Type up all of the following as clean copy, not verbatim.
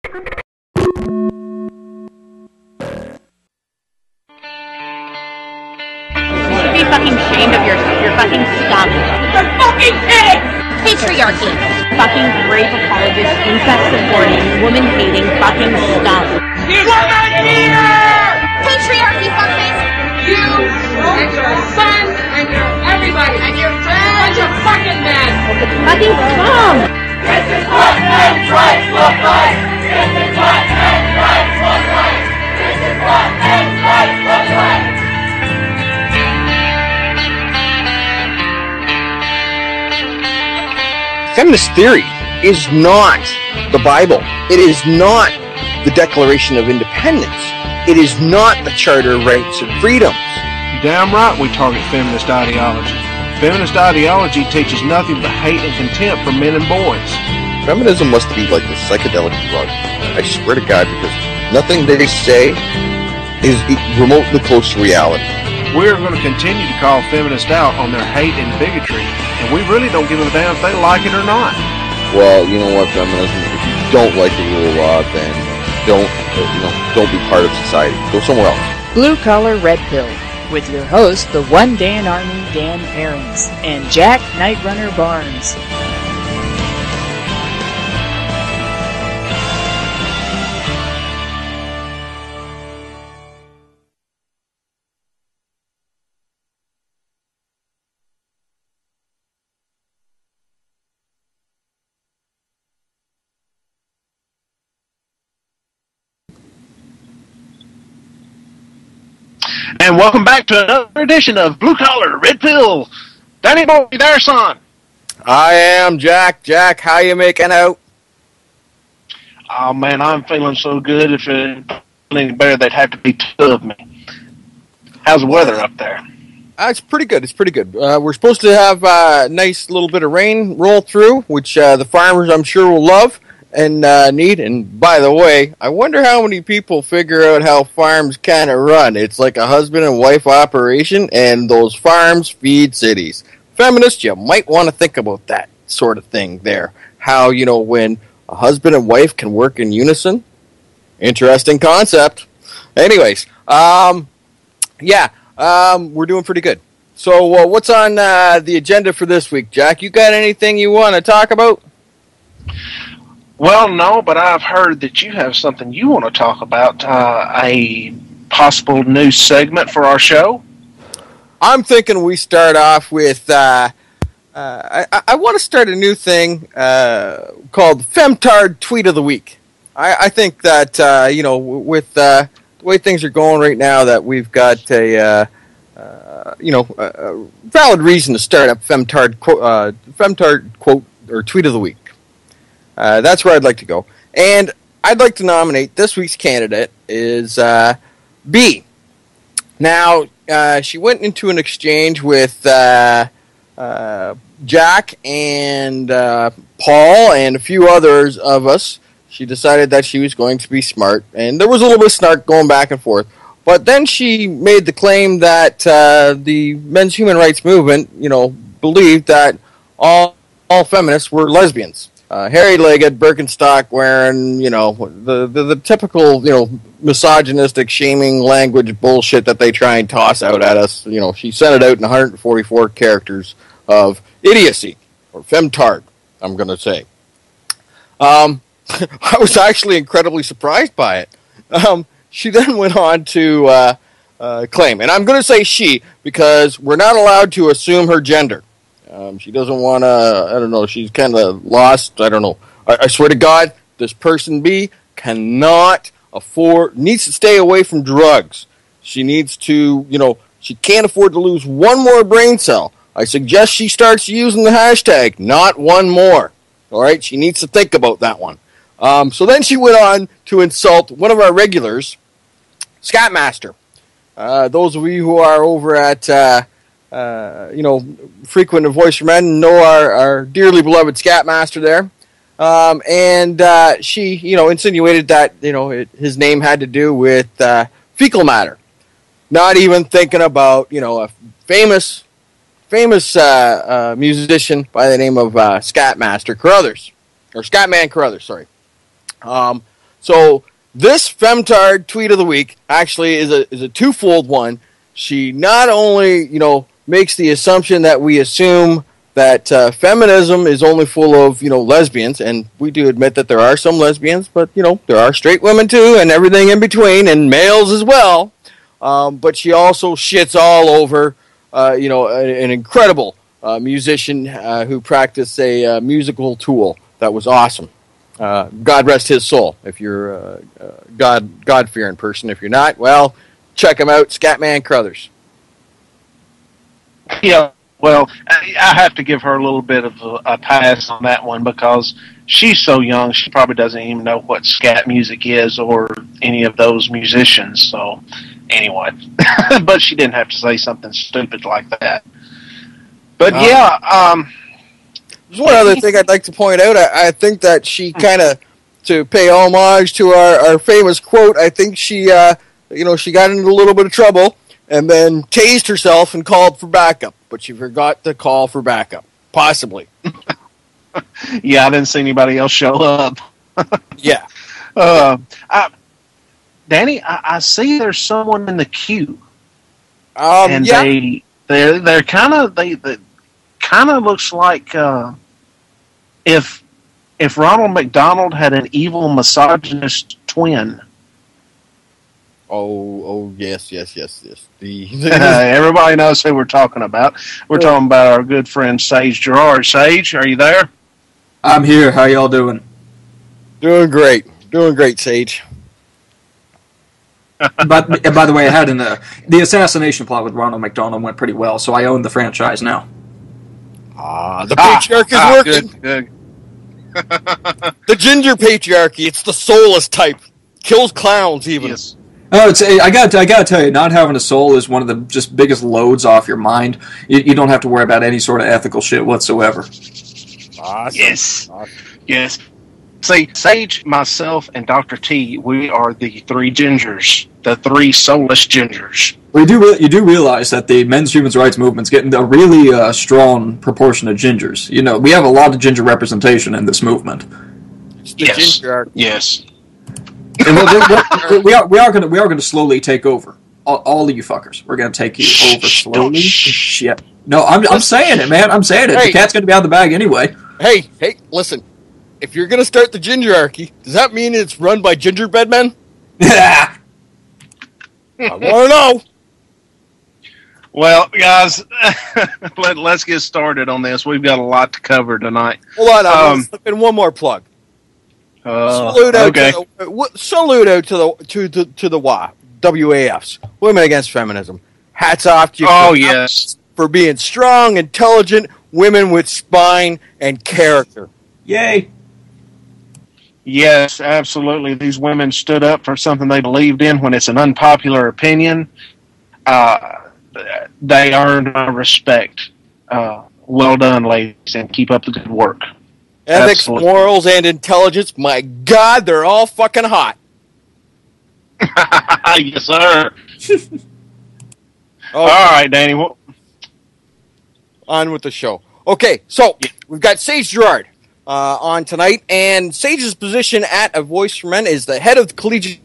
should be fucking ashamed of your fucking scum. They're fucking kids! Patriarchy. Fucking rape apologist, incest supporting, woman hating, fucking scum. Woman hater! Patriarchy, fuckface! You and your son and your everybody and your friends, bunch of fucking men! Fucking scum! This is what men's rights look like! This is what men's rights look like! This is what men's rights look like! Feminist theory is not the Bible. It is not the Declaration of Independence. It is not the Charter of Rights and Freedoms. You're damn right we target feminist ideology. Feminist ideology teaches nothing but hate and contempt for men and boys. Feminism must be like a psychedelic drug. I swear to God, because nothing they say is remotely close to reality. We're going to continue to call feminists out on their hate and bigotry, and we really don't give a damn if they like it or not. Well, you know what, feminism? If you don't like the rule of law, then don't be part of society. Go somewhere else. Blue Collar Red Pill, with your host, the One Dan Army Dan Aarons, and Jack Nightrunner Barnes. And welcome back to another edition of Blue Collar Red Pill. Danny boy, there, son. I am Jack. Jack, how you making out? Oh man, I'm feeling so good. If it any better, they'd have to be two of me. How's the weather up there? It's pretty good. It's pretty good. We're supposed to have a nice little bit of rain roll through, which the farmers, I'm sure, will love and need. And by the way, I wonder how many people figure out how farms kind of run. It's like a husband and wife operation, and those farms feed cities. Feminists, you might want to think about that sort of thing there. How, when a husband and wife can work in unison. Interesting concept. Anyways, we're doing pretty good. So what's on the agenda for this week, Jack? You got anything you want to talk about? Well, no, but I've heard that you have something you want to talk about, a possible new segment for our show. I'm thinking we start off with, I want to start a new thing called Fem-tard Tweet of the Week. I think that, with the way things are going right now, that we've got a valid reason to start up Fem-tard quote or Tweet of the Week. That's where I'd like to go. And I'd like to nominate this week's candidate is B. Now, she went into an exchange with Jack and Paul and a few others of us. She decided that she was going to be smart. And there was a little bit of snark going back and forth. But then she made the claim that the men's human rights movement, believed that all feminists were lesbians. Hairy-legged, Birkenstock-wearing, the typical, misogynistic, shaming language bullshit that they try and toss out at us. She sent it out in 144 characters of idiocy, or Fem-tard, I'm going to say. I was actually incredibly surprised by it. She then went on to claim, and I'm going to say she, because we're not allowed to assume her gender. She doesn't want to, she's kind of lost, I swear to God, this person B needs to stay away from drugs. She needs to, she can't afford to lose one more brain cell. I suggest she starts using the hashtag, not one more. All right, she needs to think about that one. So then she went on to insult one of our regulars, Scatmaster. Those of you who are over at, frequent A Voice for Men know our dearly beloved Scatmaster there. And she, insinuated that, his name had to do with fecal matter. Not even thinking about, a famous musician by the name of Scatmaster Carruthers. Or Scatman Carruthers, sorry. So this Fem-tard tweet of the week actually is a twofold one. She not only, makes the assumption that we assume that feminism is only full of, lesbians, and we do admit that there are some lesbians, but, there are straight women too, and everything in between, and males as well. But she also shits all over, an incredible musician who practiced a musical tool that was awesome. God rest his soul. If you're a God-fearing person, if you're not, well, check him out, Scatman Crothers. Yeah, well, I have to give her a little bit of a pass on that one because she's so young, she probably doesn't even know what scat music is or any of those musicians. So, anyway, but she didn't have to say something stupid like that. But there's one other thing I'd like to point out. I think that she kind of, to pay homage to our famous quote, I think she, she got into a little bit of trouble and then tased herself and called for backup. But she forgot to call for backup. Possibly. Yeah, I didn't see anybody else show up. Yeah. Danny, I see there's someone in the queue. And they're kind of they kind of looks like if Ronald McDonald had an evil misogynist twin. Oh yes. Everybody knows who we're talking about. We're talking about our good friend Sage Gerard. Sage, are you there? I'm here. How y'all doing? Doing great, Sage. By the way, I had the assassination plot with Ronald McDonald went pretty well, so I own the franchise now. The patriarch is working. Good. The ginger patriarchy. It's the soulless type. Kills clowns even. Yes. Oh, I gotta tell you, not having a soul is one of the just biggest loads off your mind. You don't have to worry about any sort of ethical shit whatsoever. Awesome. Yes. Yes. See, Sage, myself, and Dr. T, we are the three gingers, the three soulless gingers. Well, you do realize that the men's human rights movement's getting a really strong proportion of gingers. We have a lot of ginger representation in this movement. It's the ginger. Yes. And we are going to slowly take over all of you fuckers. We're going to take you over slowly. Shit. No, I'm saying it, man. I'm saying it. Hey. The cat's going to be out of the bag anyway. Hey, listen. If you're going to start the gingerarchy, does that mean it's run by gingerbread men? I want to know. Well, guys, let's get started on this. We've got a lot to cover tonight. Hold on, I'll slip in one more plug. Salute out to the WAFs, Women Against Feminism. Hats off to you. Oh, yes. For being strong, intelligent women with spine and character. Yay. Yes, absolutely. These women stood up for something they believed in when it's an unpopular opinion. They earned my respect. Well done, ladies, and keep up the good work. Ethics, Absolutely. morals, and intelligence, my God, they're all fucking hot. Yes, sir. Oh, all right, Danny. on with the show. Okay, so we've got Sage Gerard on tonight, and Sage's position at A Voice for Men is the head of the collegiate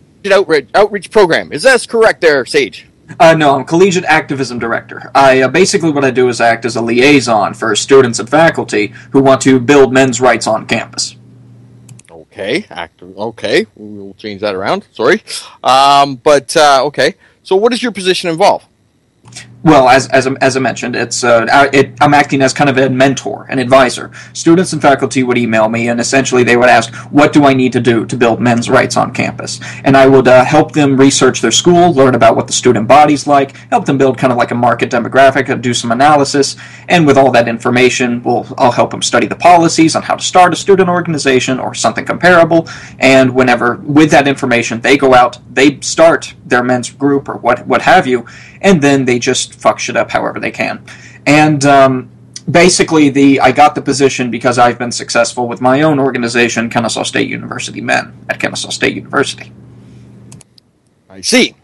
outreach program. Is that correct there, Sage? No, I'm collegiate activism director. Basically what I do is act as a liaison for students and faculty who want to build men's rights on campus. Okay, okay, we'll change that around. Sorry, okay. So, what does your position involve? Well, as I mentioned, I'm acting as kind of a mentor, an advisor. Students and faculty would email me, and essentially they would ask, what do I need to do to build men's rights on campus? And I would help them research their school, learn about what the student body's like, help them build kind of like a market demographic, do some analysis, and with all that information, I'll help them study the policies on how to start a student organization or something comparable, and with that information, they go out, they start their men's group or what have you, and then they just fuck shit up however they can. And basically, I got the position because I've been successful with my own organization, Kennesaw State University Men, at Kennesaw State University. I see.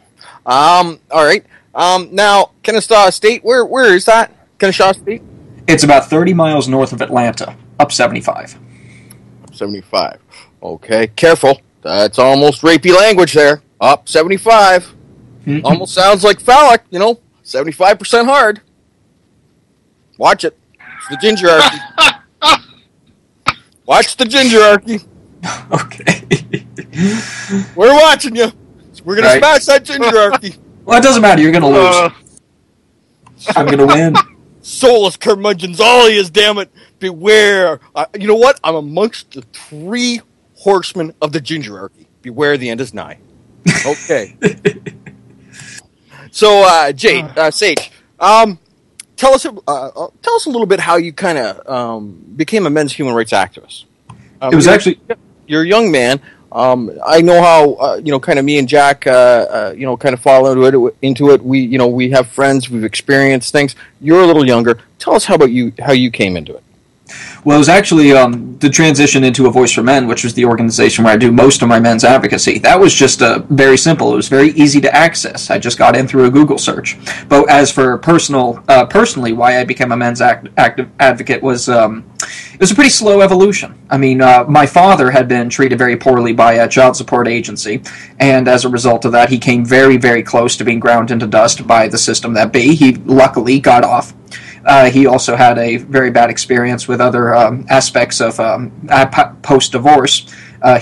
All right. Now, Kennesaw State, where is that? Kennesaw State? It's about 30 miles north of Atlanta, up 75. 75. Okay, careful. That's almost rapey language there. Up 75. Almost sounds like phallic, 75% hard. Watch it. It's the gingerarchy. Watch the gingerarchy. Okay. We're watching you. We're going to smash that gingerarchy. Well, it doesn't matter. You're going to lose. I'm going to win. Soulless curmudgeons, all he is, damn it. Beware. You know what? I'm amongst the 3 horsemen of the gingerarchy. Beware, the end is nigh. Okay. So, Jade, Sage, tell us a little bit how you kind of became a men's human rights activist. It was actually... You're a young man. I know how kind of me and Jack kind of fall into it. We have friends. We've experienced things. You're a little younger. Tell us how you came into it. Well, it was actually the transition into A Voice for Men, which was the organization where I do most of my men's advocacy. That was just very simple. It was very easy to access. I just got in through a Google search. But as for personally, why I became a men's advocate was it was a pretty slow evolution. I mean, my father had been treated very poorly by a child support agency, and as a result of that, he came very, very close to being ground into dust by the system that be. He luckily got off. He also had a very bad experience with other aspects of post-divorce.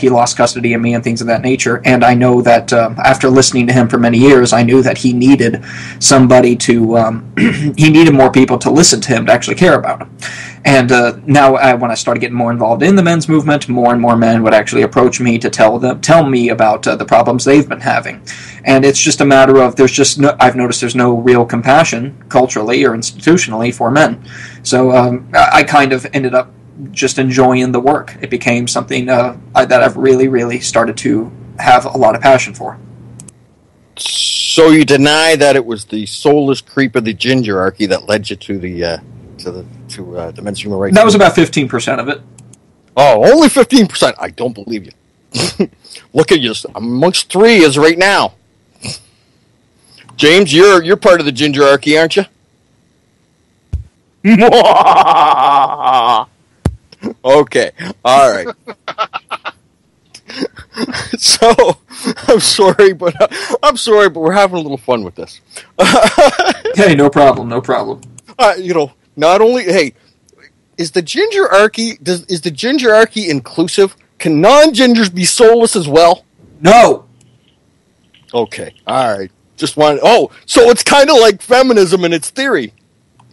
He lost custody of me and things of that nature. And I know that after listening to him for many years, I knew that he needed somebody to... he needed more people to listen to him, to actually care about him. And now when I started getting more involved in the men's movement, more and more men would actually approach me to tell me about the problems they've been having. And it's just a matter of I've noticed there's no real compassion culturally or institutionally for men. So I kind of ended up just enjoying the work. It became something that I've really, really started to have a lot of passion for. So you deny that it was the soulless creep of the gingerarchy that led you to the men's human rights? That was about 15% of it. Oh, only 15%. I don't believe you. Look at you. I'm amongst 3 as right now. James, you're part of the gingerarchy, aren't you? Okay. All right. So, I'm sorry, but we're having a little fun with this. Hey, no problem. Not only, hey, is the gingerarchy inclusive? Can non-gingers be soulless as well? No. Okay. All right. Just one. Oh, so it's kind of like feminism in its theory.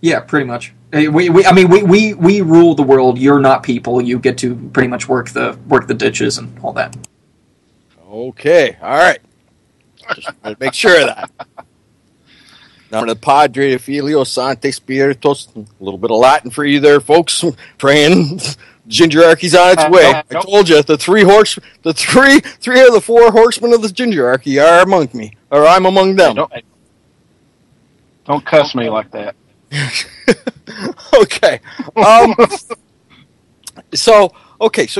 Yeah, pretty much. We rule the world. You're not people. You get to pretty much work the ditches and all that. Okay. All right. Just want to make sure of that. Now, the Padre Filio Sancte Spiritus, a little bit of Latin for you there, folks. Praying gingerarchy's on its way. I told you, the 3 of the 4 horsemen of the gingerarchy are among me, or I'm among them. Don't cuss me like that. Okay. So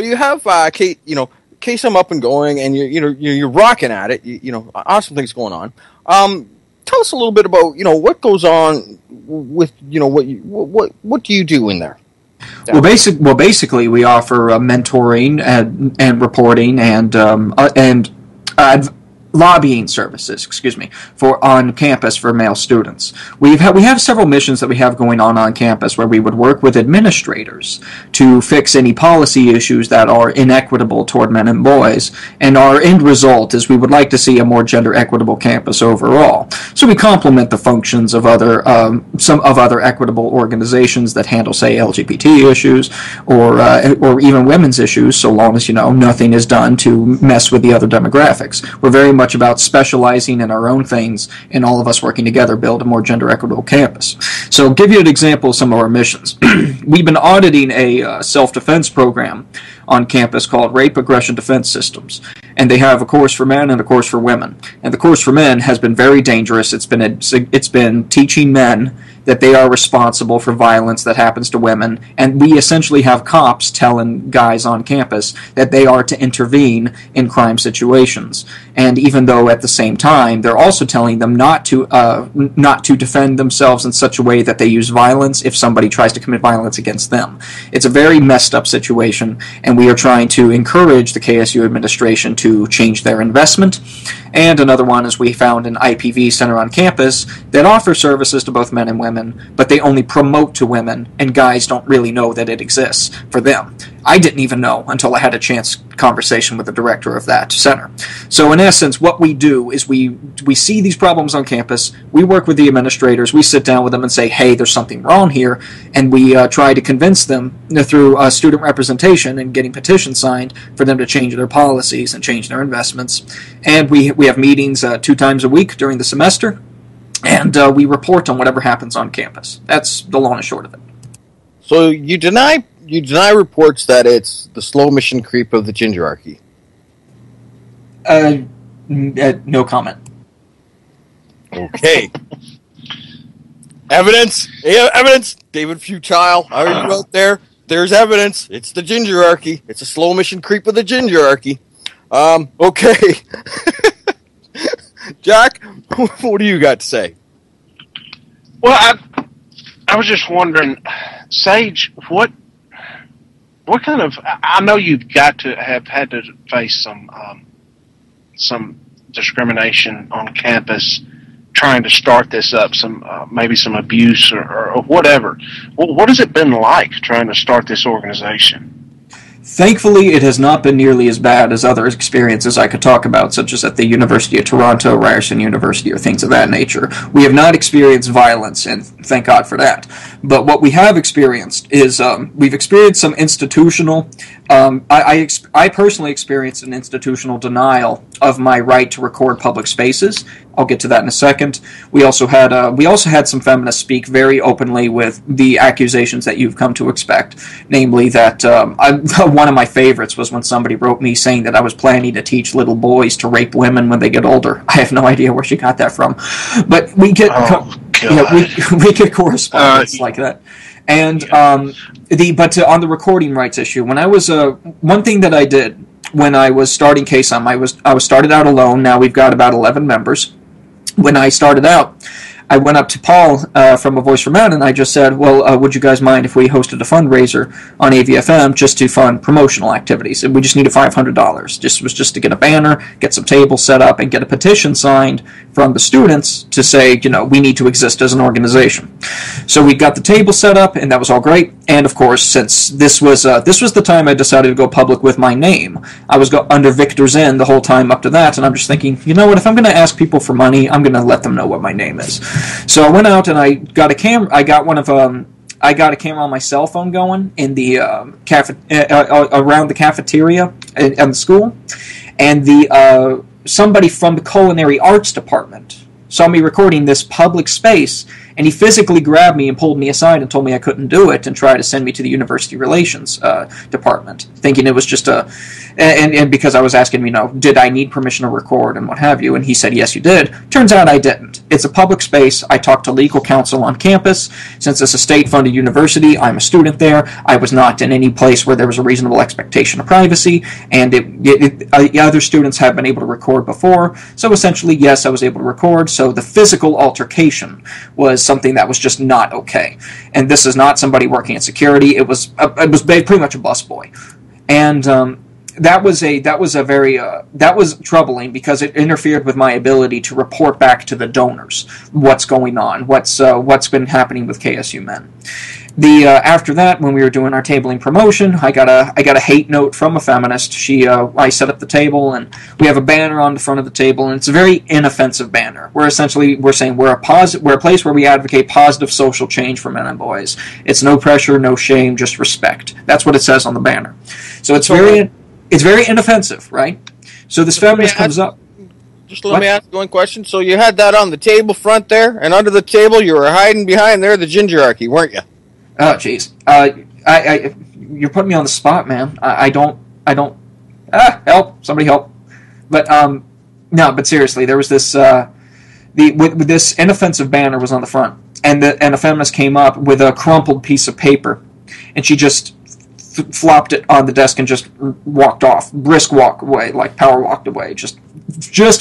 you have KSUM up and going, and you're rocking at it. Awesome things going on. Tell us a little bit about what goes on with what do you do in there? Yeah. Well, basically, we offer mentoring and reporting and lobbying services, for on campus for male students. We have several missions that we have going on campus where we would work with administrators to fix any policy issues that are inequitable toward men and boys. And our end result is we would like to see a more gender equitable campus overall. So we complement the functions of some other equitable organizations that handle, say, LGBT issues or even women's issues, so long as nothing is done to mess with the other demographics. We're very much about specializing in our own things and all of us working together build a more gender equitable campus. So give you an example of some of our missions. We've been auditing a self-defense program on campus called Rape Aggression Defense Systems. And they have a course for men and a course for women. And the course for men has been very dangerous. It's been teaching men that they are responsible for violence that happens to women, and we essentially have cops telling guys on campus that they are to intervene in crime situations. And even though at the same time they're also telling them not to defend themselves in such a way that they use violence if somebody tries to commit violence against them. It's a very messed up situation, and we are trying to encourage the KSU administration to change their investment. And another one is we found an IPV center on campus that offers services to both men and women, but they only promote to women, and guys don't really know that it exists for them. I didn't even know until I had a chance conversation with the director of that center. So in essence, what we do is we see these problems on campus, we work with the administrators, we sit down with them and say, hey, there's something wrong here, and we try to convince them through student representation and getting petitions signed for them to change their policies and change their investments. And we have meetings 2 times a week during the semester, and we report on whatever happens on campus. That's the long and short of it. So you deny reports that it's the slow mission creep of the gingerarchy. No comment. Okay. Evidence. Yeah, evidence. David Futile, are you out there? There's evidence. It's the gingerarchy. It's a slow mission creep of the gingerarchy. Okay. Jack, what do you got to say? Well, I was just wondering, Sage, what kind of? I know you've got to have had to face some discrimination on campus, trying to start this up, maybe some abuse or whatever. What has it been like trying to start this organization? Thankfully, it has not been nearly as bad as other experiences I could talk about, such as at the University of Toronto, Ryerson University, or things of that nature. We have not experienced violence, and thank God for that. But what we have experienced is we've experienced some institutional. I personally experienced an institutional denial of my right to record public spaces. I'll get to that in a second. We also had some feminists speak very openly with the accusations that you've come to expect, namely that one of my favorites was when somebody wrote me saying that I was planning to teach little boys to rape women when they get older. I have no idea where she got that from, but we get we get correspondence like that. And on the recording rights issue, when I was one thing that I did when I was starting KSUM, I was started out alone. Now we've got about 11 members. When I started out, I went up to Paul from A Voice for Men, and I just said, well, would you guys mind if we hosted a fundraiser on AVFM just to fund promotional activities? And we just needed $500. Just to get a banner, get some tables set up, and get a petition signed from the students to say, we need to exist as an organization. So we got the table set up, and that was all great. And of course, since this was the time I decided to go public with my name, I was under Victor Zen the whole time up to that, and I'm just thinking, you know what? If I'm going to ask people for money, I'm going to let them know what my name is. So I went out and I got a camera. I got a camera on my cell phone going in the around the cafeteria at the school, and somebody from the culinary arts department saw me recording this public space, and he physically grabbed me and pulled me aside and told me I couldn't do it and tried to send me to the university relations department, thinking it was just and because I was asking him, did I need permission to record and what have you, and he said, yes, you did. Turns out I didn't. It's a public space. I talked to legal counsel on campus. Since it's a state-funded university, I'm a student there. I was not in any place where there was a reasonable expectation of privacy, and other students have been able to record before. So essentially, yes, I was able to record. So the physical altercation was something that was just not okay. And this is not somebody working in security. It was pretty much a busboy. And that was troubling because it interfered with my ability to report back to the donors what's going on, what's been happening with KSU men. After that, when we were doing our tabling promotion, I got a hate note from a feminist. I set up the table, and we have a banner on the front of the table, and it's a very inoffensive banner. We're saying we're a place where we advocate positive social change for men and boys. It's no pressure, no shame, just respect. That's what it says on the banner. So it's very inoffensive, right? So this feminist comes up. Just let me ask one question. So you had that on the table front there, and under the table you were hiding behind there the gingerarchy, weren't you? Oh, jeez. You're putting me on the spot, man. I don't. Help! Somebody help! But no. But seriously, there was this. This inoffensive banner was on the front, and a feminist came up with a crumpled piece of paper, and she just flopped it on the desk and just walked off, brisk walk away, like power walked away, just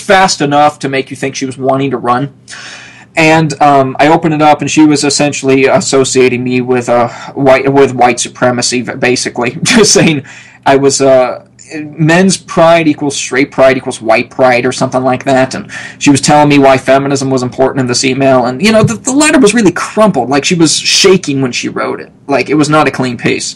fast enough to make you think she was wanting to run. And I opened it up, and she was essentially associating me with white supremacy, basically, just saying I was men's pride equals straight pride equals white pride or something like that. And she was telling me why feminism was important in this email. And, the letter was really crumpled, like she was shaking when she wrote it. Like it was not a clean piece.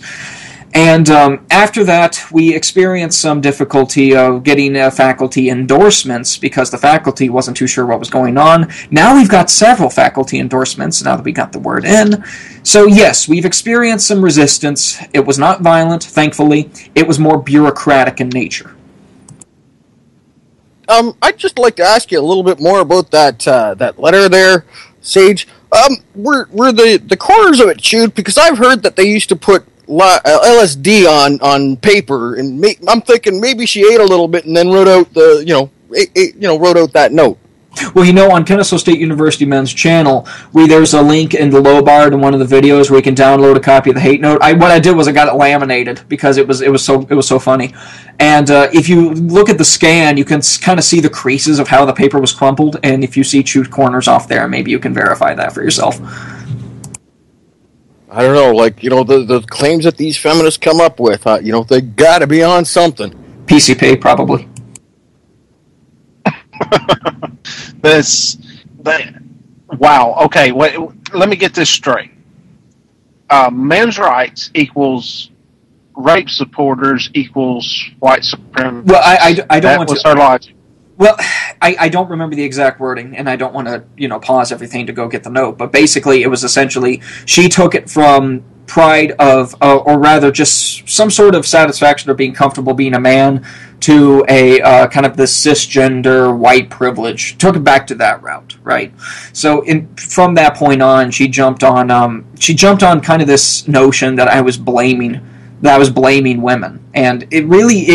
And after that, we experienced some difficulty of getting faculty endorsements because the faculty wasn't too sure what was going on. Now we've got several faculty endorsements now that we got the word in. So yes, we've experienced some resistance. It was not violent, thankfully. It was more bureaucratic in nature. I'd just like to ask you a little bit more about that letter there, Sage. Were the corners of it chewed? Because I've heard that they used to put LSD on paper, and I'm thinking maybe she ate a little bit and then wrote out wrote out that note. Well, on Kennesaw State University Men's channel, there's a link in the low bar to one of the videos where you can download a copy of the hate note. What I did was I got it laminated because it was so funny. And if you look at the scan, you can kind of see the creases of how the paper was crumpled, and if you see chewed corners off there, maybe you can verify that for yourself. I don't know, the claims that these feminists come up with, they gotta be on something. PCP, probably. Wow, okay, let me get this straight. Men's rights equals rape supporters equals white supremacists. Well, I don't want to... That was her logic. Well, I don't remember the exact wording, and I don't want to, pause everything to go get the note, but basically it was essentially, she took it from pride of, or rather just some sort of satisfaction of being comfortable being a man, to a kind of this cisgender white privilege, took it back to that route, right? So from that point on, she jumped on kind of this notion that I was blaming women. And it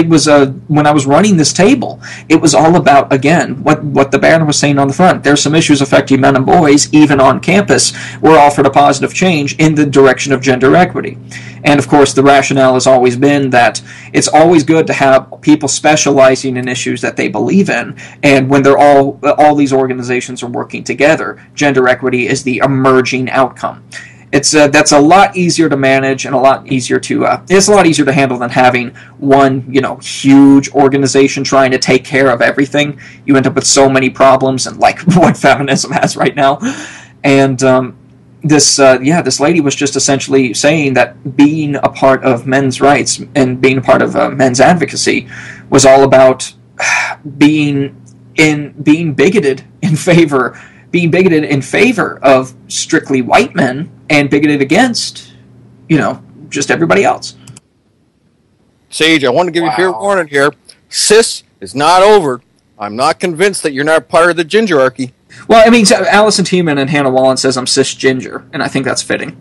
was when I was running this table, it was all about, again, what the banner was saying on the front. There's some issues affecting men and boys, even on campus. We're offered a positive change in the direction of gender equity. And of course, the rationale has always been that it's always good to have people specializing in issues that they believe in. And when they're all these organizations are working together, gender equity is the emerging outcome. That's a lot easier to manage and a lot easier to it's a lot easier to handle than having one huge organization trying to take care of everything. You end up with so many problems, and like what feminism has right now. And this lady was just essentially saying that being a part of men's rights and being a part of men's advocacy was all about being bigoted in favor of strictly white men and bigoted against, just everybody else. Sage, I want to give you a fair warning here. Cis is not over. I'm not convinced that you're not part of the gingerarchy. Well, I mean, Allison Tiemann and Hannah Wallen says I'm cis ginger, and I think that's fitting.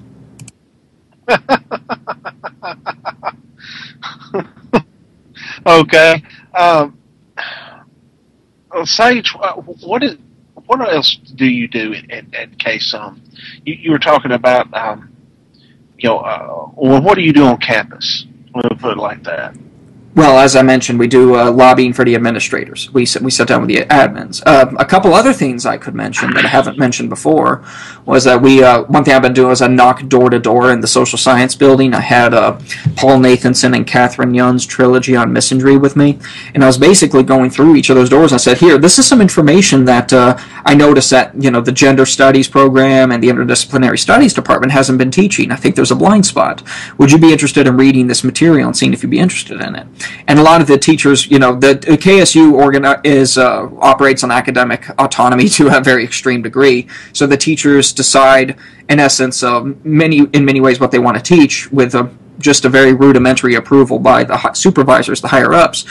Okay. Sage, what else do you do at KSUM? You were talking about, what do you do on campus? We'll put it like that. Well, as I mentioned, we do lobbying for the administrators. We sit down with the admins. A couple other things I could mention that I haven't mentioned before was that one thing I've been doing is I knock door to door in the social science building. I had Paul Nathanson and Catherine Young's trilogy on misandry with me, and I was basically going through each of those doors. And I said, here, this is some information that I noticed that the gender studies program and the interdisciplinary studies department hasn't been teaching. I think there's a blind spot. Would you be interested in reading this material and seeing if you'd be interested in it? And a lot of the teachers, the KSU operates on academic autonomy to a very extreme degree. So the teachers decide, in essence, in many ways, what they want to teach with just a very rudimentary approval by the supervisors, the higher ups.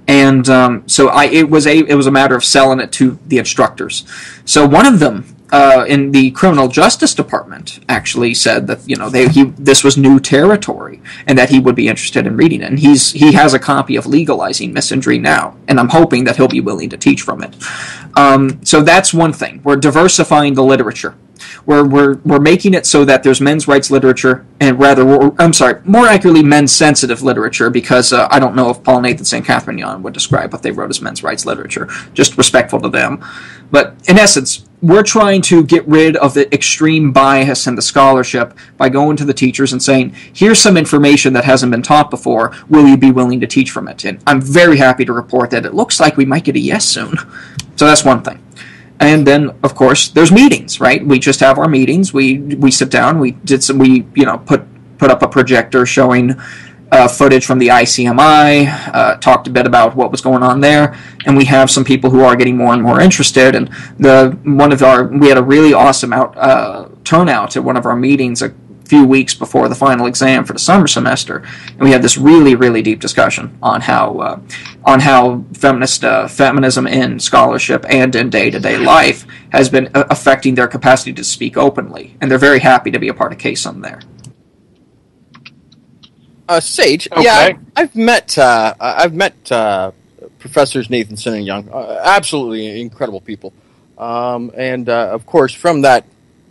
And it was a matter of selling it to the instructors. So one of them, in the criminal justice department, actually said that this was new territory and that he would be interested in reading it. And he has a copy of Legalizing Misandry now, and I'm hoping that he'll be willing to teach from it. So that's one thing. We're diversifying the literature. we're making it so that there's men's rights literature, and more accurately, men's sensitive literature, because I don't know if Paul Nathan St. Catherine Young would describe what they wrote as men's rights literature. Just respectful to them. But in essence, we're trying to get rid of the extreme bias in the scholarship by going to the teachers and saying, here's some information that hasn't been taught before. Will you be willing to teach from it? And I'm very happy to report that it looks like we might get a yes soon. So that's one thing. And then, of course, there's meetings, right? We just have our meetings. We sit down. We put up a projector showing footage from the ICMI, talked a bit about what was going on there, and we have some people who are getting more and more interested. And we had a really awesome turnout at one of our meetings a few weeks before the final exam for the summer semester, and we had this really, really deep discussion on how feminism in scholarship and in day-to-day life has been affecting their capacity to speak openly, and they're very happy to be a part of KSUM there. Sage, okay. Yeah, I've met Professors Nathanson and Young, absolutely incredible people, and of course from that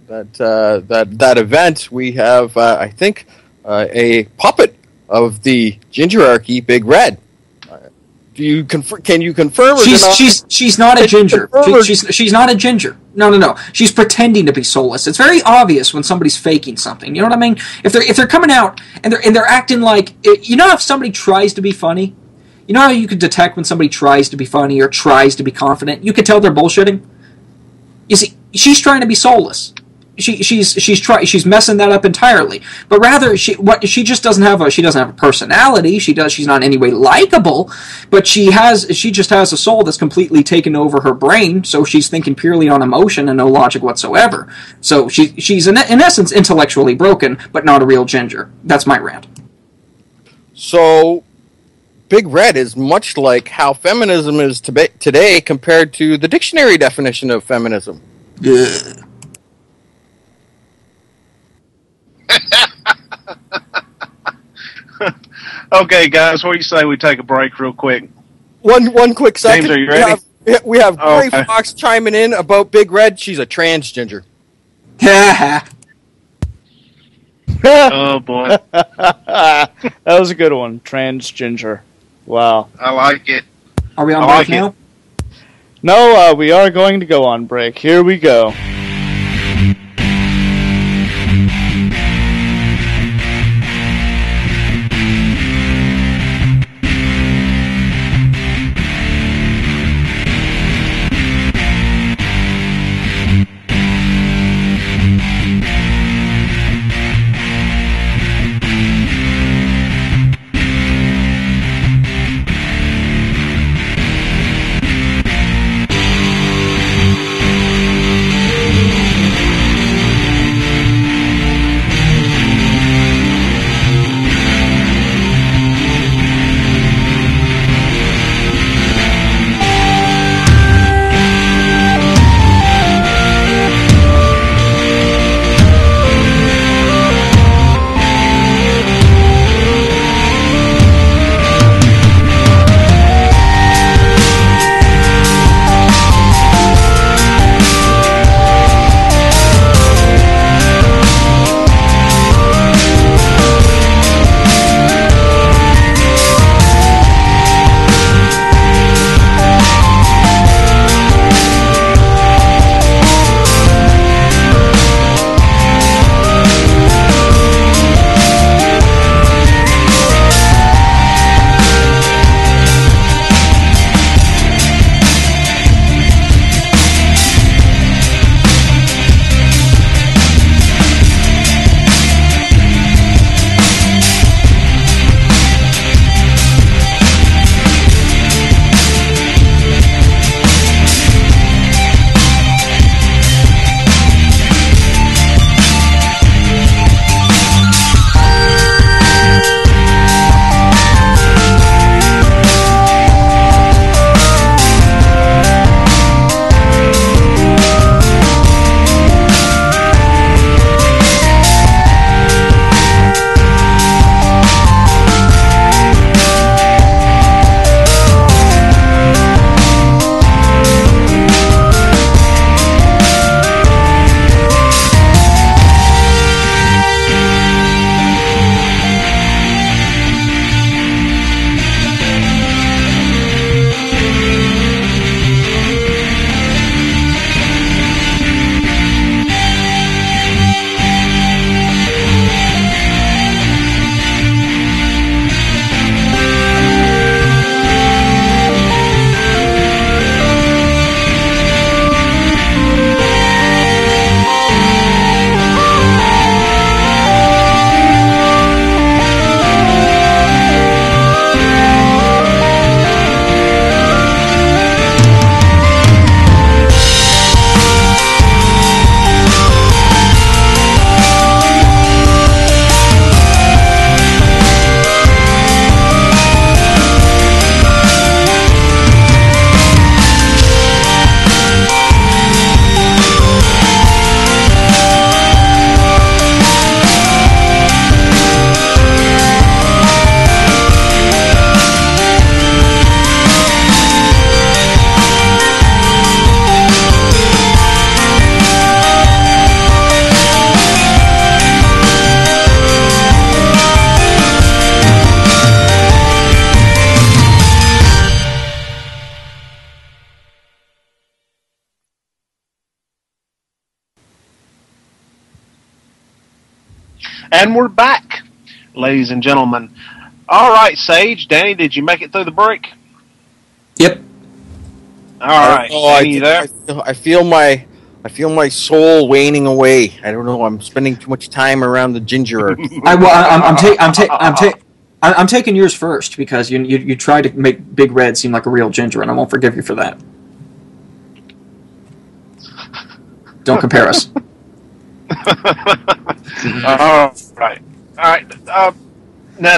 event we have I think a puppet of the gingerarchy, Big Red. Do you can you confirm? Or she's not a ginger. She's not a ginger. No. She's pretending to be soulless. It's very obvious when somebody's faking something. You know what I mean? If they're coming out and they're acting like, you know, if somebody tries to be funny, you know how you could detect when somebody tries to be funny or tries to be confident. You could tell they're bullshitting. You see, she's trying to be soulless. She's messing that up entirely. But rather, she just doesn't have a personality. She's not in any way likable, but she just has a soul that's completely taken over her brain. So she's thinking purely on emotion and no logic whatsoever. So she's in essence intellectually broken, but not a real ginger. That's my rant. So Big Red is much like how feminism is today compared to the dictionary definition of feminism. Ugh. Okay, guys, what do you say we take a break real quick? One quick second. James, are you ready? We have Gray Okay. Fox chiming in about Big Red. She's a trans ginger. Oh, boy. That was a good one. Trans ginger. Wow. I like it. Are we on I break like now? it. No, we are going to go on break. Here we go. And we're back, ladies and gentlemen. All right, Sage, Danny, did you make it through the break? Yep. All right, Danny, you there? I feel my soul waning away. I don't know. I'm spending too much time around the ginger earth. I'm taking yours first because you tried to make Big Red seem like a real ginger, and I won't forgive you for that. Don't compare us. All right. Now,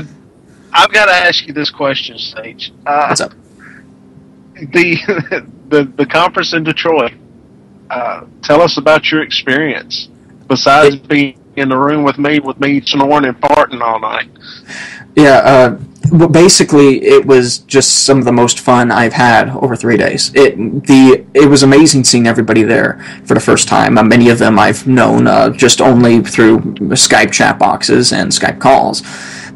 I've got to ask you this question, Sage. What's up? The conference in Detroit. Tell us about your experience. Besides being in the room with me snoring and farting all night. Yeah. Well, basically, it was just some of the most fun I've had over 3 days. It was amazing seeing everybody there for the first time. Many of them I've known just only through Skype chat boxes and Skype calls.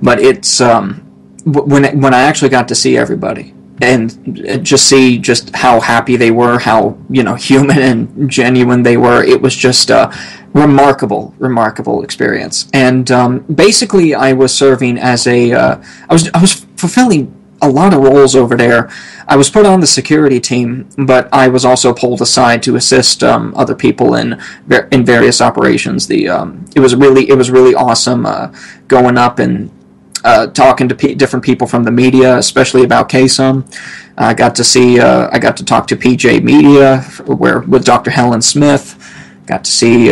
But it's when I actually got to see everybody and just see just how happy they were, how human and genuine they were. It was just a remarkable experience. And basically, I was serving as I was fulfilling a lot of roles over there. I was put on the security team, but I was also pulled aside to assist other people in various operations. It was really awesome going up and talking to different people from the media, especially about KSUM. I got to talk to PJ Media with Dr. Helen Smith. Got to see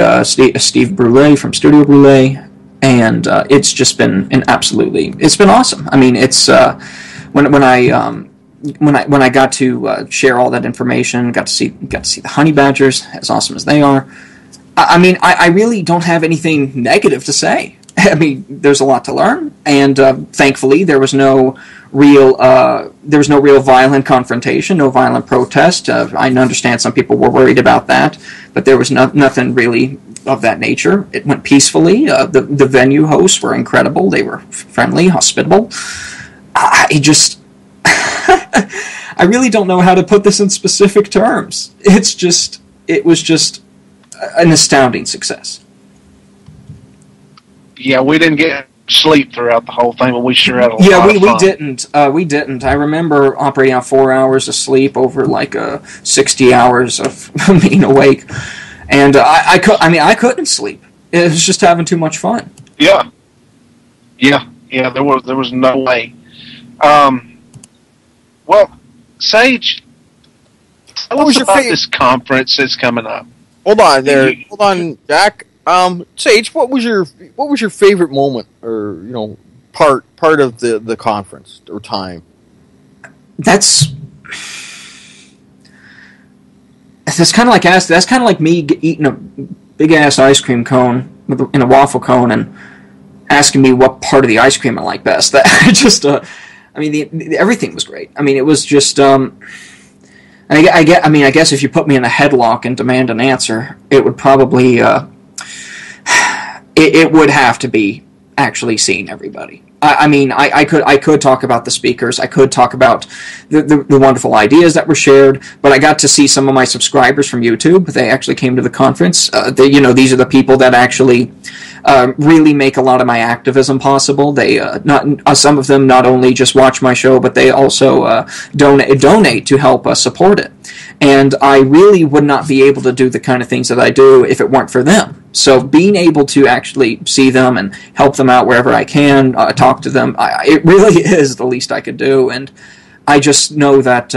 Steve Brule from Studio Brule, and it's just been it's been awesome. I mean, it's when I got to share all that information, got to see the honey badgers, as awesome as they are. I mean, I really don't have anything negative to say. I mean, there's a lot to learn, and thankfully there was no real violent confrontation, no violent protest. I understand some people were worried about that, but there was nothing really of that nature. It went peacefully. The venue hosts were incredible. They were friendly, hospitable. I really don't know how to put this in specific terms. It was just an astounding success. Yeah, we didn't get sleep throughout the whole thing, but we sure had a lot of fun. We didn't. I remember operating on 4 hours of sleep over 60 hours of being awake, and I couldn't sleep. It was just having too much fun. Yeah. There was no way. Well, Sage, tell us about this conference that's coming up. Hold on, Jack. Sage, what was your favorite moment, or part of the conference or time? That's kind of like me eating a big ass ice cream cone in a waffle cone and asking me what part of the ice cream I like best. Everything was great. I mean, it was just. I guess if you put me in a headlock and demand an answer, it would probably. It would have to be actually seeing everybody. I could talk about the speakers. I could talk about the wonderful ideas that were shared. But I got to see some of my subscribers from YouTube. They actually came to the conference. These are the people that actually really make a lot of my activism possible. They some of them not only just watch my show, but they also donate to help support it. And I really would not be able to do the kind of things that I do if it weren't for them. So being able to actually see them and help them out wherever I can, talk to them, it really is the least I could do. And I just know that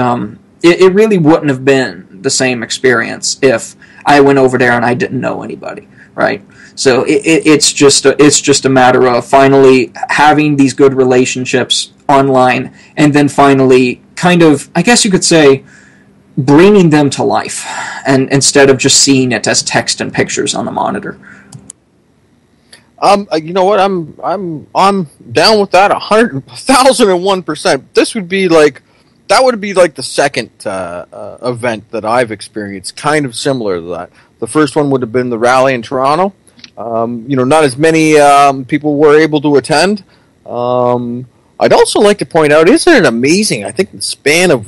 it really wouldn't have been the same experience if I went over there and I didn't know anybody, right? So it's just a matter of finally having these good relationships online, and then finally kind of, I guess you could say, bringing them to life, and instead of just seeing it as text and pictures on the monitor. You know what? I'm down with that 1,001%. This would be that would be the second event that I've experienced, kind of similar to that. The first one would have been the rally in Toronto. Not as many people were able to attend. I'd also like to point out, isn't it amazing? I think in the span of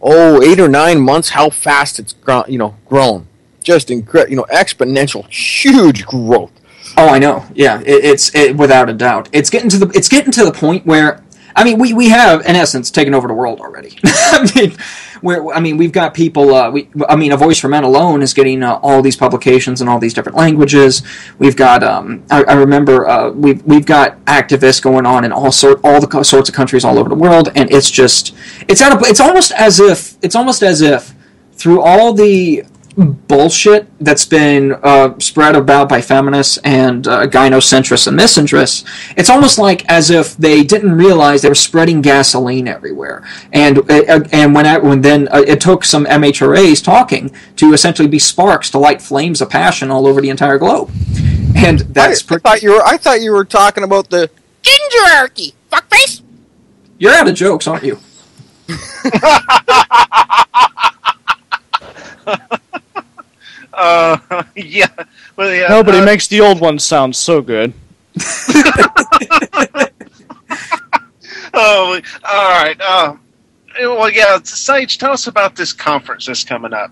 8 or 9 months, how fast it's grown. Just incredible, exponential, huge growth. Oh, I know. Yeah, it's without a doubt. It's getting to the point where, I mean, we have in essence taken over the world already. We've got people. A Voice for Men alone is getting all these publications in all these different languages. We've got. I remember we've got activists going on in all the sorts of countries all over the world, and it's almost as if through all the bullshit that's been spread about by feminists and gynocentrists and misinterests, it's almost like as if they didn't realize they were spreading gasoline everywhere. And it took some MHRAs talking to essentially be sparks to light flames of passion all over the entire globe. And that's I thought you were talking about the gingerarchy, fuckface. You're out of jokes, aren't you? Yeah. Well, yeah. No, but it makes the old one sound so good. Oh, all right. Well, yeah, Sage, tell us about this conference that's coming up.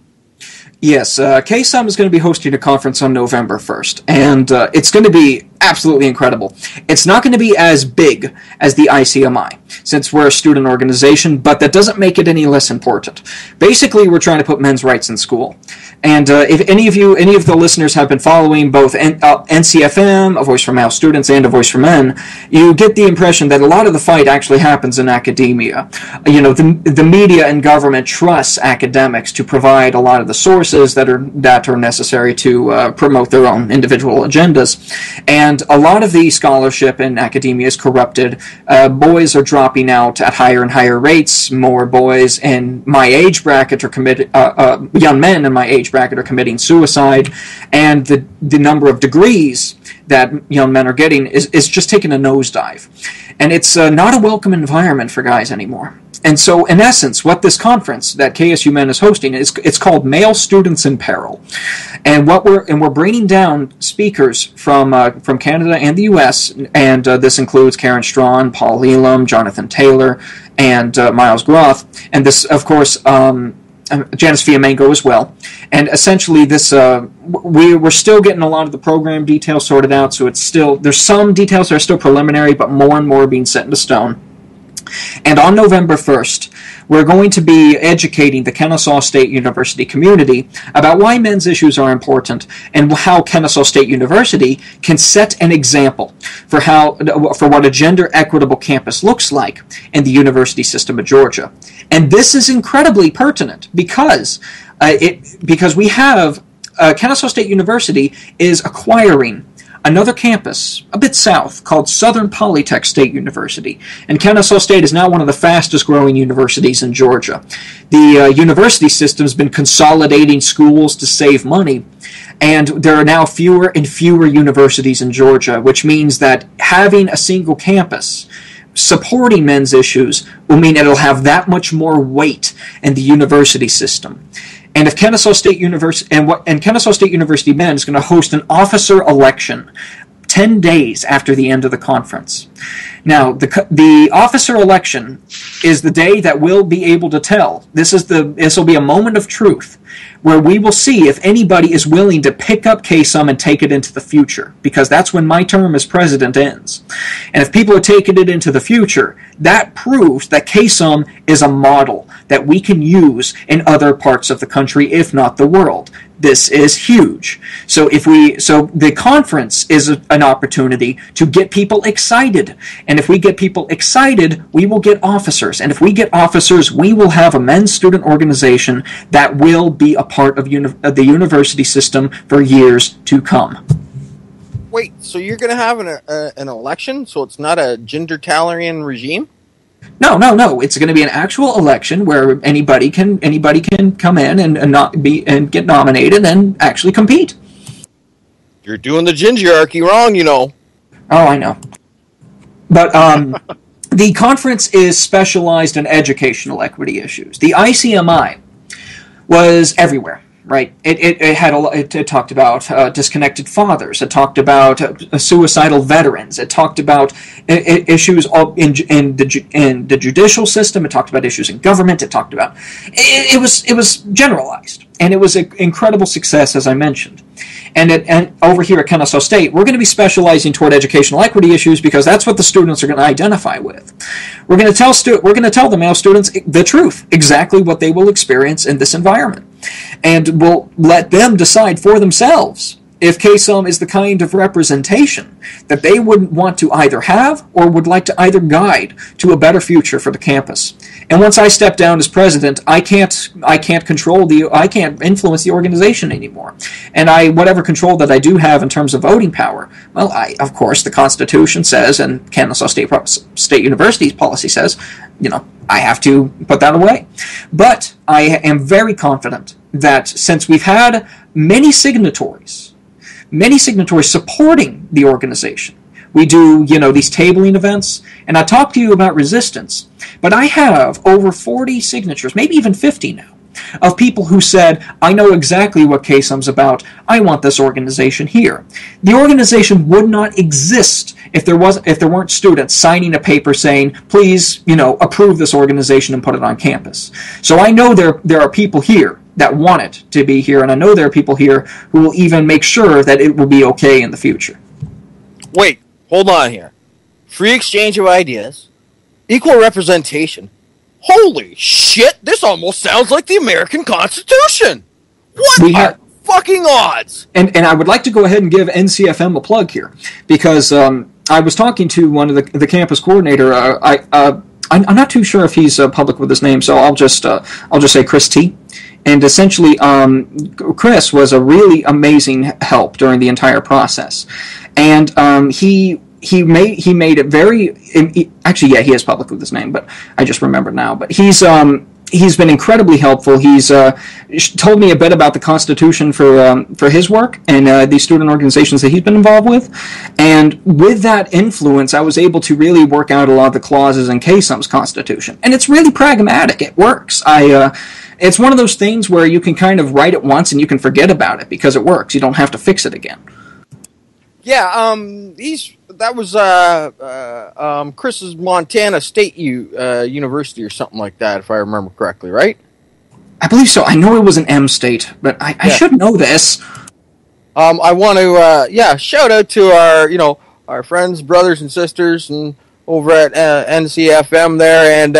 Yes, KSUM is going to be hosting a conference on November 1st, and it's going to be absolutely incredible. It's not going to be as big as the ICMI, since we're a student organization, but that doesn't make it any less important. Basically, we're trying to put men's rights in school. And if any of the listeners have been following both NCFM, A Voice for Male Students, and A Voice for Men, you get the impression that a lot of the fight actually happens in academia. The media and government trusts academics to provide a lot of the sources that are necessary to promote their own individual agendas. And a lot of the scholarship in academia is corrupted. Boys are dropping out at higher and higher rates. More boys in my age bracket are young men in my age bracket are committing suicide, and the number of degrees that young men are getting is just taking a nosedive. And it's not a welcome environment for guys anymore. And so, in essence, what this conference that KSU Men is hosting it's called Male Students in Peril, and we're bringing down speakers from Canada and the U.S. and this includes Karen Strawn, Paul Elam, Jonathan Taylor, and Miles Groth, and this, of course, Janice Fiamengo as well. And essentially, this we're still getting a lot of the program details sorted out. So there's some details that are still preliminary, but more and more are being set into stone. And on November 1st, we're going to be educating the Kennesaw State University community about why men's issues are important and how Kennesaw State University can set an example for what a gender equitable campus looks like in the university system of Georgia. And this is incredibly pertinent because we have Kennesaw State University is acquiring another campus a bit south called Southern Polytech State University. And Kennesaw State is now one of the fastest growing universities in Georgia. The university system has been consolidating schools to save money, and there are now fewer and fewer universities in Georgia, which means that having a single campus supporting men's issues will mean it'll have that much more weight in the university system. And if Kennesaw State University Kennesaw State University Men is going to host an officer election 10 days after the end of the conference. Now, the officer election is the day that we'll be able to tell. This will be a moment of truth where we will see if anybody is willing to pick up KSUM and take it into the future, because that's when my term as president ends. And if people are taking it into the future, that proves that KSUM is a model that we can use in other parts of the country, if not the world. This is huge. So the conference is an opportunity to get people excited. And if we get people excited, we will get officers. And if we get officers, we will have a men's student organization that will be a part of the university system for years to come. Wait, so you're going to have an election? So it's not a gender-tolerating regime? No. It's going to be an actual election where anybody can come in and get nominated and actually compete. You're doing the gingerarchy wrong, you know. Oh, I know. But the conference is specialized in educational equity issues. The ICMI was everywhere. Right. It talked about disconnected fathers. It talked about suicidal veterans. It talked about issues in the judicial system. It talked about issues in government. It was generalized, and it was an incredible success, as I mentioned. And over here at Kennesaw State, we're going to be specializing toward educational equity issues because that's what the students are going to identify with. We're going to tell the male students the truth, exactly what they will experience in this environment. And we'll let them decide for themselves if KSUM is the kind of representation that they wouldn't want to either have or would like to either guide to a better future for the campus. And once I step down as president, I can't influence the organization anymore. And whatever control that I do have in terms of voting power, well, of course, the Constitution says, and Kennesaw State University's policy says, I have to put that away. But I am very confident that since we've had many signatories supporting the organization. We do, these tabling events, and I talk to you about resistance, but I have over 40 signatures, maybe even 50 now, of people who said, I know exactly what KSUM's about, I want this organization here. The organization would not exist if there weren't students signing a paper saying, please, approve this organization and put it on campus. So I know there are people here that want it to be here, and I know there are people here who will even make sure that it will be okay in the future. Wait, hold on here. Free exchange of ideas, equal representation. Holy shit, this almost sounds like the American Constitution! What are fucking odds? And I would like to go ahead and give NCFM a plug here, because I was talking to one of the campus coordinator. I'm not too sure if he's public with his name, so I'll just say Chris T. And essentially, Chris was a really amazing help during the entire process, and he made it very. Actually, yeah, he is public with his name, but I just remembered now. But he's been incredibly helpful. He's told me a bit about the Constitution for his work and the student organizations that he's been involved with. And with that influence, I was able to really work out a lot of the clauses in KSUM's Constitution. And it's really pragmatic. It works. It's one of those things where you can kind of write it once and you can forget about it because it works. You don't have to fix it again. Yeah, that was Chris's Montana State University or something like that, if I remember correctly, right? I believe so. I know it was an M state, but I should know this. I want to, shout out to our friends, brothers, and sisters, and over at NCFM there, and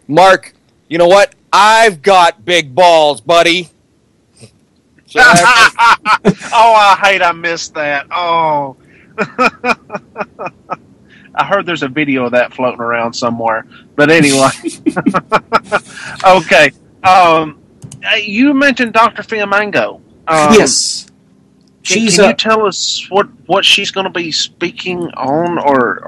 Mark. You know what? I've got big balls, buddy. So I hate I missed that. Oh. I heard there's a video of that floating around somewhere. But anyway. Okay. You mentioned Dr. Fiamango. Yes. Can you tell us what she's going to be speaking on, or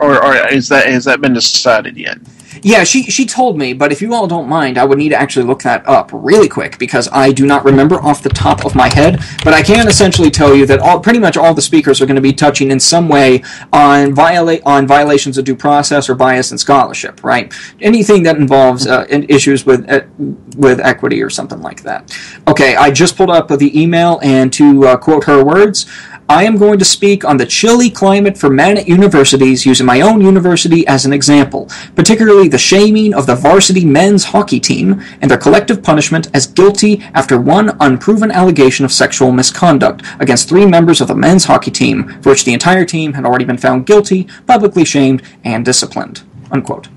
has that been decided yet? Yeah, she told me, but if you all don't mind, I would need to actually look that up really quick because I do not remember off the top of my head. But I can essentially tell you that pretty much all the speakers are going to be touching in some way on violations of due process or bias in scholarship, right? Anything that involves issues with equity or something like that. Okay, I just pulled up the email, and to quote her words, I am going to speak on the chilly climate for men at universities using my own university as an example, particularly the shaming of the varsity men's hockey team and their collective punishment as guilty after one unproven allegation of sexual misconduct against 3 members of the men's hockey team for which the entire team had already been found guilty, publicly shamed, and disciplined. Unquote.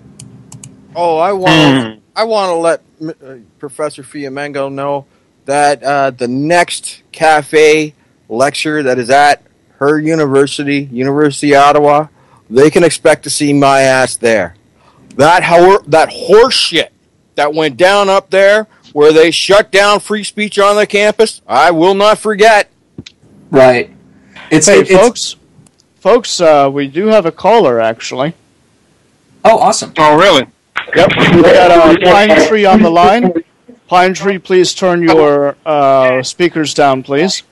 Oh, I want to let Professor Fiamango know that the next cafe lecture that is at her university, University of Ottawa, they can expect to see my ass there. That horse shit that went down up there where they shut down free speech on the campus, I will not forget. Right. Folks, we do have a caller, actually. Oh, awesome. Oh, really? Yep. We got Pine Tree on the line. Pine Tree, please turn your speakers down, please.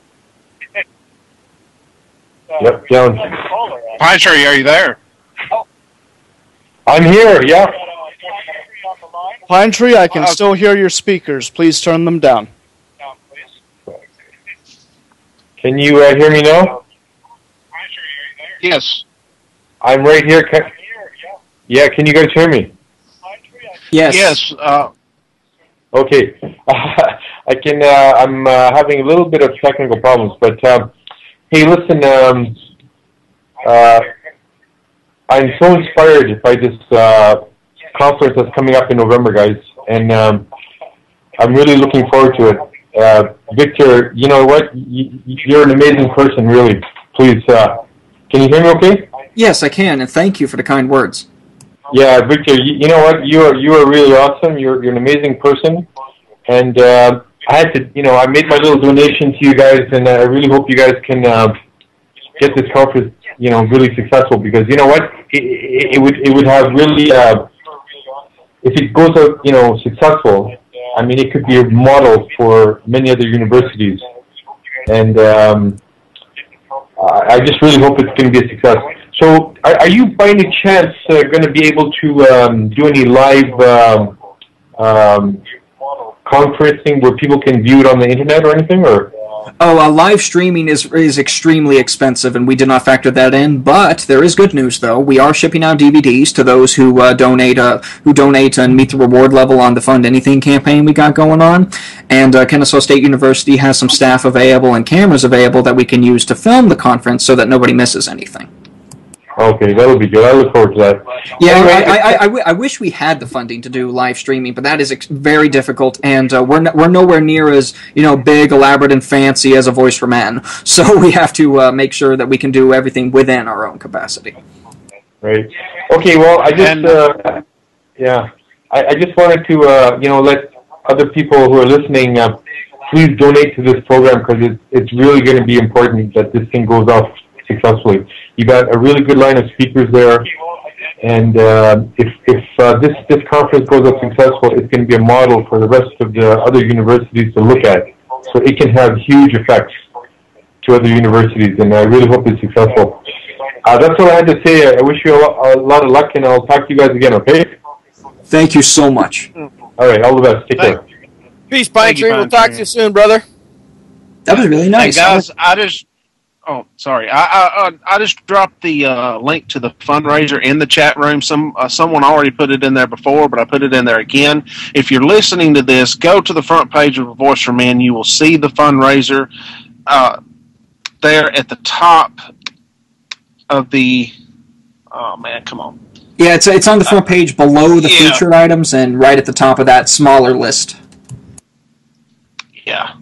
Yep, Jones. Pine Tree, are you there? I'm here, yeah. Pine Tree, I can still hear your speakers. Please turn them down. Can you hear me now? Yes. I'm right here. Yeah, can you guys hear me? Yes. Yes. Okay. I can. I'm having a little bit of technical problems, but Hey, listen, I'm so inspired by this conference that's coming up in November, guys, and I'm really looking forward to it. Victor, you know what? You're an amazing person, really. Please, can you hear me okay? Yes, I can, and thank you for the kind words. Yeah, Victor, you know what? You are really awesome. You're an amazing person, and I had to, I made my little donation to you guys, and I really hope you guys can get this conference, really successful, because you know what? It would have really, if it goes out, successful, I mean, it could be a model for many other universities, and I just really hope it's going to be a success. So, are you by any chance going to be able to do any live conferencing where people can view it on the internet or anything, or? Oh, live streaming is extremely expensive, and we did not factor that in. But there is good news, though. We are shipping out DVDs to those who donate and meet the reward level on the Fund Anything campaign we got going on. And Kennesaw State University has some staff available and cameras available that we can use to film the conference so that nobody misses anything. Okay, that'll be good. I look forward to that. Yeah, anyway, I wish we had the funding to do live streaming, but that is very difficult, and we're nowhere near as big, elaborate, and fancy as a Voice for Men. So we have to make sure that we can do everything within our own capacity. Right. Okay. Well, I just wanted to let other people who are listening please donate to this program, because it's really going to be important that this thing goes off successfully. You got a really good line of speakers there, and if this conference goes up successful, it's going to be a model for the rest of the other universities to look at. So it can have huge effects to other universities, and I really hope it's successful. That's all I had to say. I wish you a lot of luck, and I'll talk to you guys again, okay? Thank you so much. All right, all the best. Take care. Peace, Pine Tree. We'll talk to you soon, brother. That was really nice. Hey, guys, Oh, sorry. I just dropped the link to the fundraiser in the chat room. Someone already put it in there before, but I put it in there again. If you're listening to this, go to the front page of Voice for Men. You will see the fundraiser there at the top of the. Oh man, come on. Yeah, it's on the front page below the featured items and right at the top of that smaller list. Yeah.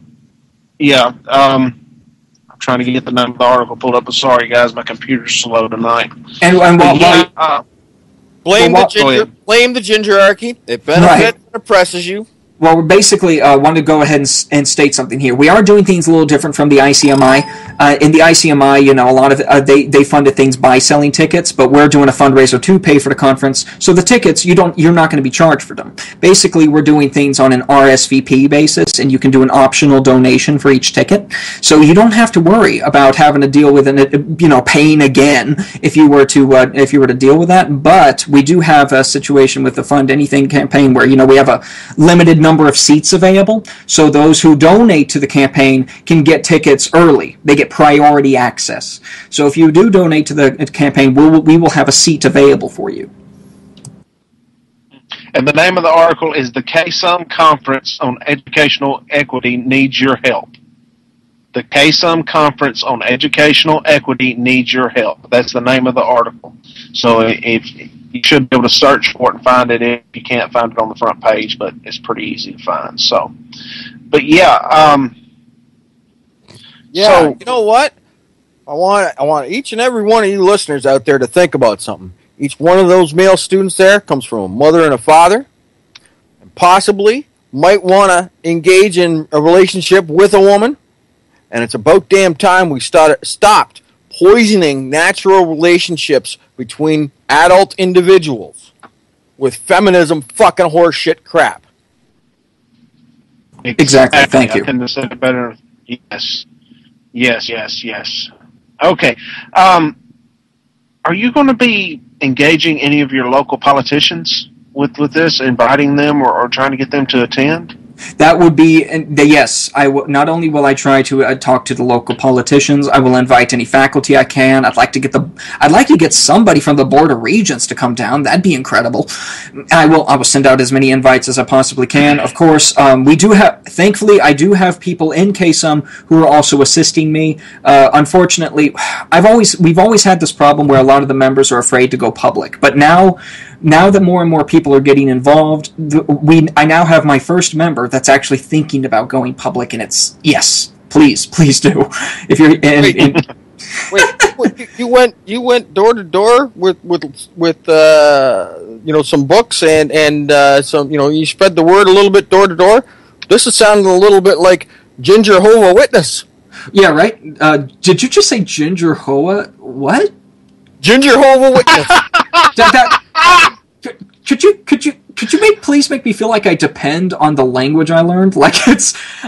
Trying to get the name of the article pulled up. Sorry, guys, my computer's slow tonight. Blame the gingerarchy. It benefits and oppresses you. Well, we basically want to go ahead and state something here. We are doing things a little different from the ICMI. In the ICMI, a lot of they funded things by selling tickets, but we're doing a fundraiser to pay for the conference. So the tickets, you're not going to be charged for them. Basically, we're doing things on an RSVP basis, and you can do an optional donation for each ticket. So you don't have to worry about having to deal with paying again if you were to deal with that. But we do have a situation with the Fund Anything campaign where we have a limited number of seats available, so those who donate to the campaign can get tickets early. They get priority access. So if you do donate to the campaign, we will have a seat available for you. And the name of the article is The KSUM Conference on Educational Equity Needs Your Help. The KSUM Conference on Educational Equity Needs Your Help. That's the name of the article. So if you should be able to search for it and find it if you can't find it on the front page, but it's pretty easy to find. So, but so you know what? I want each and every one of you listeners out there to think about something. Each one of those male students there comes from a mother and a father, and possibly might want to engage in a relationship with a woman. And it's about damn time we stopped poisoning natural relationships between adult individuals with feminism fucking horseshit crap. Exactly. Thank you. I couldn't have said it better. Yes. Okay. Are you going to be engaging any of your local politicians with this, inviting them or trying to get them to attend? That would be, yes, not only will I try to talk to the local politicians, I will invite any faculty I can. I'd like to get somebody from the Board of Regents to come down. That'd be incredible. I will send out as many invites as I possibly can. Of course, thankfully, I do have people in KSUM who are also assisting me. Unfortunately, we've always had this problem where a lot of the members are afraid to go public. But now that more and more people are getting involved, I now have my first member that's actually thinking about going public, and it's yes, please do. If you're Wait, you went door to door with some books and some you spread the word a little bit door to door. This is sounding a little bit like Ginger Hova Witness. Yeah, right. Did you just say Ginger Hoa? What? Ginger Hova Witness. Could you please make me feel like I depend on the language I learned? Like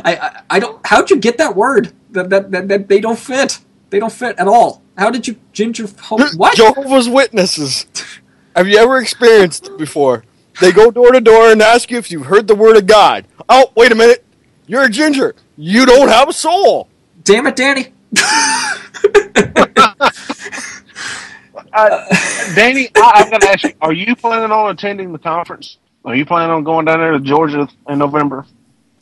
I don't. How'd you get that word? That they don't fit. They don't fit at all. How did you what? Jehovah's Witnesses. Have you ever experienced it before? They go door to door and ask you if you've heard the word of God. Oh, wait a minute. You're a ginger. You don't have a soul. Damn it, Danny. Danny, I'm going to ask you, are you planning on attending the conference? Are you planning on going down there to Georgia in November?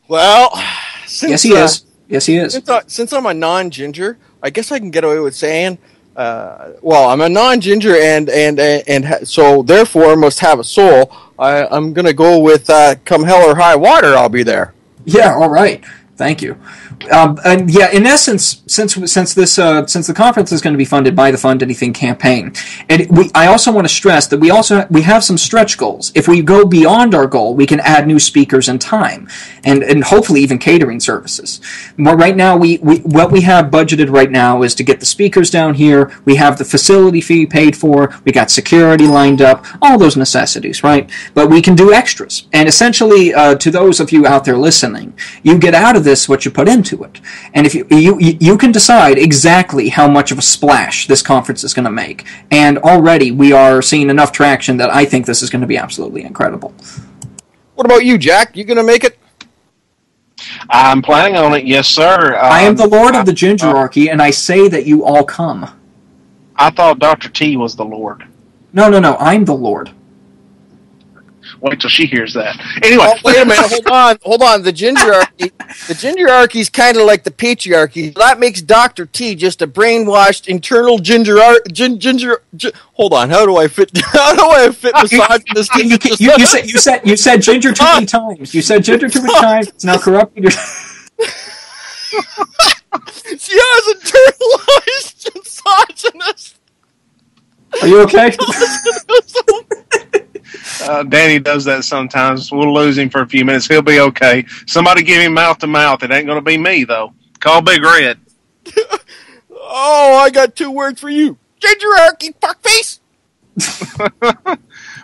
Well, yes, he is. Yes, he is. Since I'm a non-ginger, I guess I can get away with saying, I'm a non-ginger and so therefore must have a soul. I'm going to go with come hell or high water, I'll be there. Yeah, all right. Thank you. And yeah, in essence, since the conference is going to be funded by the Fund Anything campaign, and I also want to stress that we have some stretch goals. If we go beyond our goal, we can add new speakers and time, and hopefully even catering services. But right now, what we have budgeted right now is to get the speakers down here. We have the facility fee paid for. We got security lined up. All those necessities, right? But we can do extras. And essentially, to those of you out there listening, you get out of this what you put into it. And if you can decide exactly how much of a splash this conference is going to make. And already we are seeing enough traction that I think this is going to be absolutely incredible. What about you, Jack? You going to make it? I'm planning on it, yes, sir. I am the Lord of the Gingerarchy, and I say that you all come. I thought Dr. T was the Lord. No, I'm the Lord. Wait till she hears that. Anyway, wait a minute. Hold on. The Gingerarchy is kind of like the patriarchy. That makes Dr. T just a brainwashed internal ginger. Hold on. How do I fit misogynist? You said ginger too many times. You said ginger too many times. It's now corrupting your. She has internalized misogynist. Are you okay? Danny does that sometimes. We'll lose him for a few minutes. He'll be okay. Somebody give him mouth to mouth. It ain't going to be me, though. Call Big Red. Oh, I got 2 words for you. Gingerarchy, fuckface.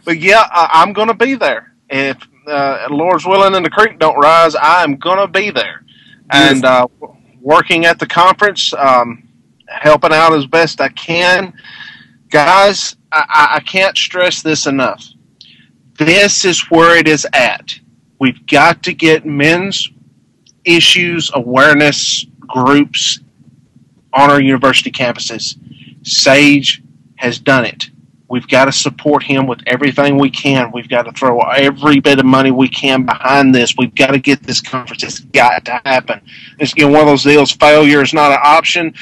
But yeah, I'm going to be there. If Lord's willing and the creek don't rise, I'm going to be there. And working at the conference, helping out as best I can. Guys, I can't stress this enough. This is where it is at. We've got to get men's issues awareness groups on our university campuses. Sage has done it. We've got to support him with everything we can. We've got to throw every bit of money we can behind this. We've got to get this conference. It's got to happen. It's one of those deals. Failure is not an option.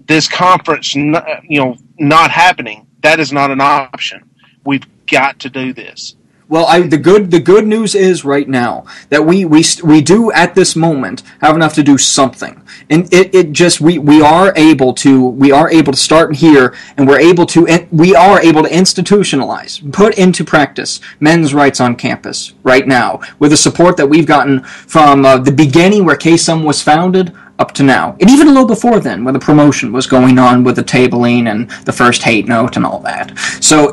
This conference, not happening. That is not an option. We've got to do this. Well, the good news is right now that we do at this moment have enough to do something, and we are able to start here, and we are able to institutionalize, put into practice men's rights on campus right now with the support that we've gotten from the beginning where KSUM was founded up to now, and even a little before then, when the promotion was going on with the tabling and the first hate note and all that. So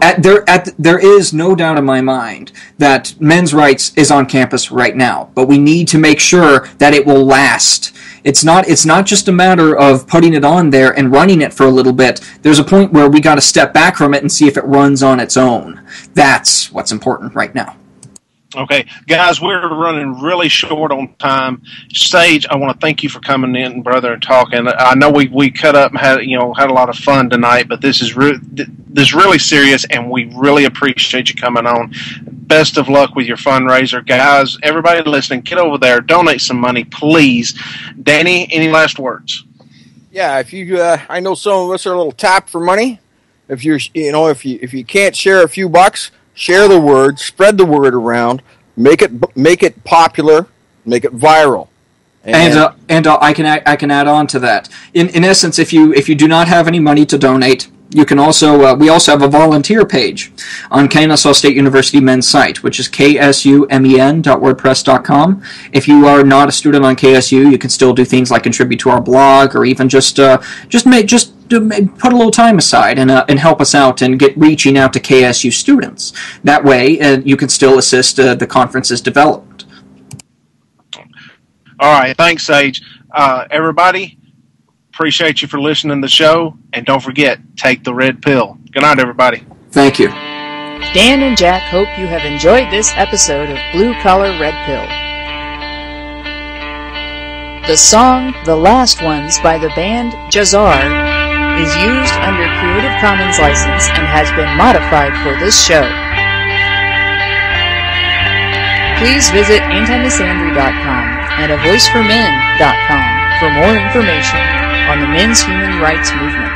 there is no doubt in my mind that men's rights is on campus right now, but we need to make sure that it will last. It's not just a matter of putting it on there and running it for a little bit. There's a point where we got to step back from it and see if it runs on its own. That's what's important right now. Okay, guys, we're running really short on time. Sage, I want to thank you for coming in, brother, and talking. I know we cut up and had a lot of fun tonight, but this is really serious, and we really appreciate you coming on. Best of luck with your fundraiser, guys. Everybody listening, get over there, donate some money, please. Danny, any last words? Yeah, if you, I know some of us are a little tapped for money. If if you can't share a few bucks, share the word, spread the word around, make it popular, make it viral. And I can add on to that. In essence, if you do not have any money to donate, you can also we also have a volunteer page on Kennesaw State University Men's site, which is ksumen.wordpress.com. If you are not a student on KSU, you can still do things like contribute to our blog, or even just put a little time aside and help us out and reaching out to KSU students. That way, you can still assist the conference's development. All right, thanks, Sage. Everybody, appreciate you for listening to the show, and don't forget, take the red pill. Good night, everybody. Thank you. Dan and Jack hope you have enjoyed this episode of Blue Collar Red Pill. The song The Last Ones by the band Jazar is used under Creative Commons license and has been modified for this show. Please visit antimisandry.com and avoiceformen.com for more information on the men's human rights movement.